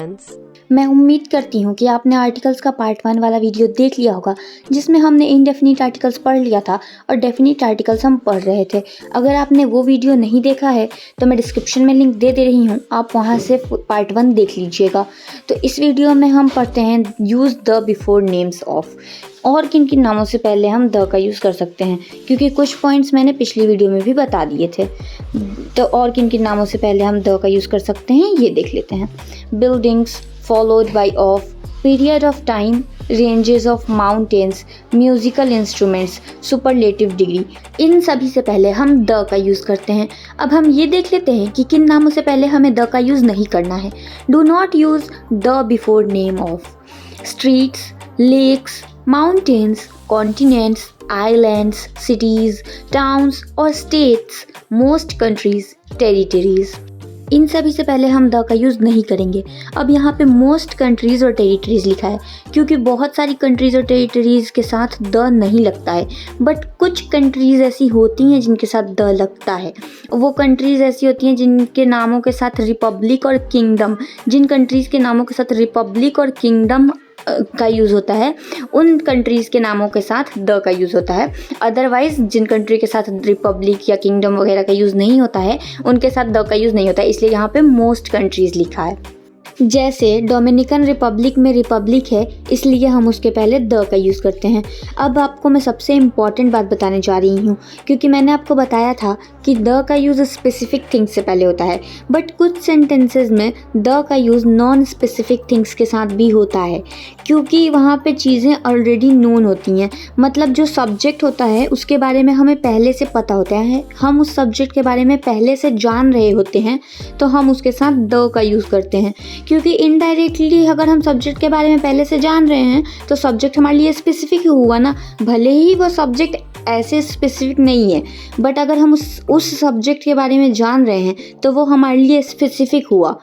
friends. मैं उम्मीद करती हूँ कि आपने आर्टिकल्स का पार्ट 1 वाला वीडियो देख लिया होगा, जिसमें हमने इनडेफिनिट आर्टिकल्स पढ़ लिया था और डेफिनिट आर्टिकल्स हम पढ़ रहे थे। अगर आपने वो वीडियो नहीं देखा है तो मैं डिस्क्रिप्शन में लिंक दे रही हूँ, आप वहाँ से पार्ट 1 देख लीजिएगा। तो इस वीडियो में हम पढ़ते हैं use the before names of, और किन किन नामों से पहले हम द का यूज़ कर सकते हैं, क्योंकि कुछ पॉइंट्स मैंने पिछली वीडियो में भी बता दिए थे। तो और किन किन नामों से पहले हम द का यूज़ कर सकते हैं ये देख लेते हैं। Buildings followed by of, period of time, ranges of mountains, musical instruments, superlative degree, इन सभी से पहले हम द का यूज़ करते हैं। अब हम ये देख लेते हैं कि किन नामों से पहले हमें द का यूज़ नहीं करना है। Do not use the before name of streets, lakes, mountains, continents, islands, cities, towns और स्टेट्स, मोस्ट कंट्रीज, टेरिटरीज, इन सभी से पहले हम द का यूज़ नहीं करेंगे। अब यहाँ पे मोस्ट कंट्रीज़ और टेरिटरीज़ लिखा है, क्योंकि बहुत सारी कंट्रीज़ और टेरिटरीज़ के साथ द नहीं लगता है, बट कुछ कंट्रीज़ ऐसी होती हैं जिनके साथ द लगता है। वो कंट्रीज़ ऐसी होती हैं जिनके नामों के साथ रिपब्लिक और किंगडम, जिन कंट्रीज़ के नामों के साथ रिपब्लिक और किंगडम का यूज़ होता है, उन कंट्रीज़ के नामों के साथ द का यूज़ होता है। अदरवाइज़ जिन कंट्री के साथ रिपब्लिक या किंगडम वगैरह का यूज़ नहीं होता है, उनके साथ द का यूज़ नहीं होता है, इसलिए यहाँ पे मोस्ट कंट्रीज़ लिखा है। जैसे डोमिनिकन रिपब्लिक में रिपब्लिक है, इसलिए हम उसके पहले द का यूज़ करते हैं। अब आपको मैं सबसे इम्पॉर्टेंट बात बताने जा रही हूँ, क्योंकि मैंने आपको बताया था कि द का यूज़ स्पेसिफिक थिंग्स से पहले होता है, बट कुछ सेंटेंसेस में द का यूज़ नॉन स्पेसिफिक थिंग्स के साथ भी होता है, क्योंकि वहाँ पे चीज़ें ऑलरेडी नोन होती हैं। मतलब जो सब्जेक्ट होता है उसके बारे में हमें पहले से पता होता है, हम उस सब्जेक्ट के बारे में पहले से जान रहे होते हैं, तो हम उसके साथ द का यूज़ करते हैं। क्योंकि इनडायरेक्टली अगर हम सब्जेक्ट के बारे में पहले से जान रहे हैं तो सब्जेक्ट हमारे लिए स्पेसिफिक हुआ ना, भले ही वो सब्जेक्ट ऐसे स्पेसिफिक नहीं है, बट अगर हम उस सब्जेक्ट के बारे में जान रहे हैं तो वो हमारे लिए स्पेसिफिक हुआ,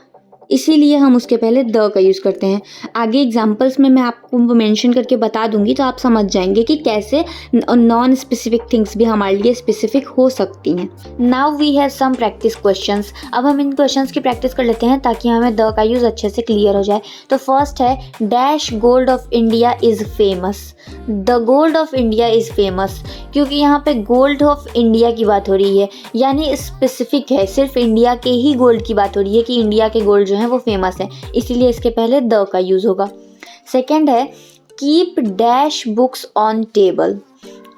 इसीलिए हम उसके पहले द का यूज़ करते हैं। आगे एग्जांपल्स में मैं आपको मेंशन करके बता दूंगी, तो आप समझ जाएंगे कि कैसे नॉन स्पेसिफिक थिंग्स भी हमारे लिए स्पेसिफिक हो सकती हैं। Now we have some practice questions. अब हम इन क्वेश्चंस की प्रैक्टिस कर लेते हैं ताकि हमें द का यूज़ अच्छे से क्लियर हो जाए। तो फर्स्ट है, dash gold of India is famous. The gold of India is famous, क्योंकि यहाँ पे गोल्ड ऑफ इंडिया की बात हो रही है, यानी स्पेसिफिक है, सिर्फ इंडिया के ही गोल्ड की बात हो रही है कि इंडिया के गोल्ड जो है वो फेमस है, इसीलिए इसके पहले द का यूज़ होगा। सेकंड है, keep dash books on table.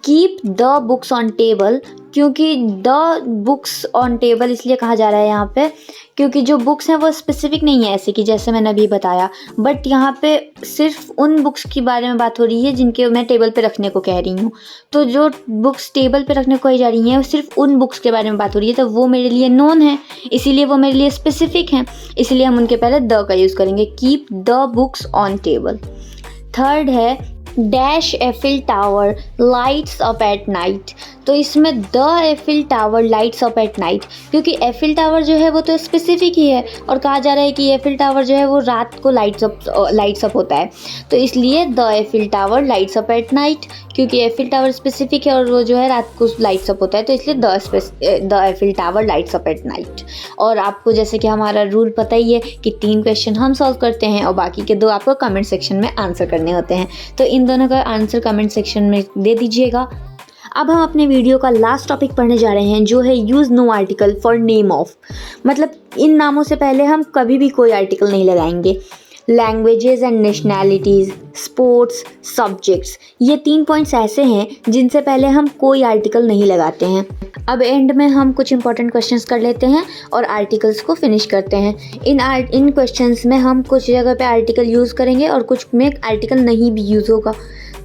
Keep the books on table, क्योंकि द बुक्स ऑन टेबल इसलिए कहा जा रहा है यहाँ पे क्योंकि जो बुक्स हैं वो स्पेसिफिक नहीं है, ऐसे कि जैसे मैंने अभी बताया, बट यहाँ पे सिर्फ उन बुक्स के बारे में बात हो रही है जिनके मैं टेबल पे रखने को कह रही हूँ। तो जो बुक्स टेबल पे रखने को कही जा रही हैं सिर्फ उन बुक्स के बारे में बात हो रही है, तो वो मेरे लिए नोन है, इसीलिए वो मेरे लिए स्पेसिफिक हैं, इसलिए हम उनके पहले द का यूज़ करेंगे। Keep the books on table. Third है, dash Eiffel tower lights up at night. तो इसमें the Eiffel tower lights up at night, क्योंकि एफिल टावर जो है वो तो स्पेसिफिक ही है और कहा जा रहा है कि एफिल टावर जो है वो रात को लाइट्स अप होता है, तो इसलिए the Eiffel tower lights up at night, क्योंकि एफिल टावर स्पेसिफिक है और वो जो है रात को लाइट्स अप होता है, तो इसलिए the Eiffel tower lights up at night. और आपको जैसे कि हमारा रूल पता ही है कि 3 क्वेश्चन हम सॉल्व करते हैं और बाकी के 2 आपको कमेंट सेक्शन में आंसर करने होते हैं, तो इन दोनों का आंसर कमेंट सेक्शन में दे दीजिएगा। अब हम अपने वीडियो का लास्ट टॉपिक पढ़ने जा रहे हैं, जो है use no article for name of. मतलब इन नामों से पहले हम कभी भी कोई आर्टिकल नहीं लगाएंगे। Languages and nationalities, sports, subjects, ये 3 पॉइंट्स ऐसे हैं जिनसे पहले हम कोई आर्टिकल नहीं लगाते हैं। अब एंड में हम कुछ इंपॉर्टेंट क्वेश्चंस कर लेते हैं और आर्टिकल्स को फिनिश करते हैं। इन क्वेश्चंस में हम कुछ जगह पे आर्टिकल यूज़ करेंगे और कुछ में आर्टिकल नहीं भी यूज़ होगा।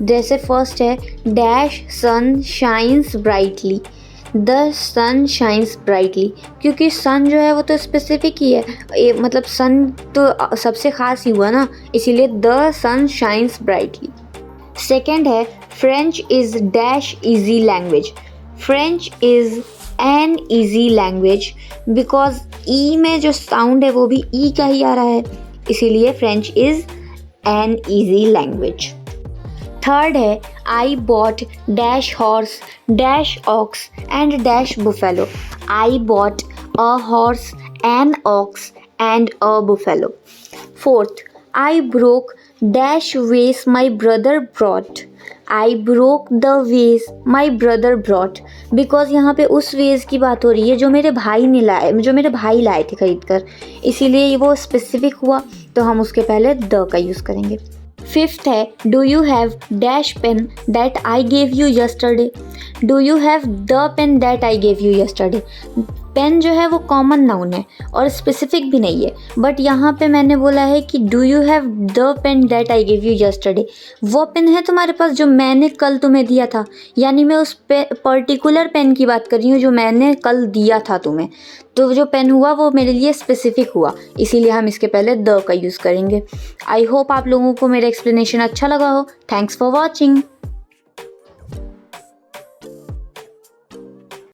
जैसे फर्स्ट है, dash sun shines brightly. The sun shines brightly, क्योंकि सन जो है वो तो स्पेसिफिक ही है, मतलब सन तो सबसे ख़ास ही हुआ ना, इसीलिए the sun shines brightly. Second है, French is dash easy language. French is an easy language, because E में जो साउंड है वो भी ई का ही आ रहा है, इसीलिए French is an easy language. Third है, I bought dash horse dash ox and dash buffalo. I bought a horse an ox and a buffalo. Fourth, I broke dash vase my brother brought. I broke the vase my brother brought, because यहाँ पे उस veg की बात हो रही है जो मेरे भाई ने लाए, जो मेरे भाई लाए थे खरीद कर, इसीलिए वो स्पेसिफिक हुआ, तो हम उसके पहले द का यूज़ करेंगे। फिफ्थ है, do you have dash pen that I gave you yesterday. Do you have the pen that I gave you yesterday. Pen जो है वो कॉमन नाउन है और स्पेसिफिक भी नहीं है, बट यहाँ पे मैंने बोला है कि do you have the pen that I give you yesterday. वो पेन है तुम्हारे पास जो मैंने कल तुम्हें दिया था, यानी मैं उस पर्टिकुलर पेन की बात कर रही हूँ जो मैंने कल दिया था तुम्हें। तो जो पेन हुआ वो मेरे लिए स्पेसिफिक हुआ, इसीलिए हम इसके पहले द का यूज़ करेंगे। आई होप आप लोगों को मेरा एक्सप्लेनेशन अच्छा लगा हो। Thanks for watching.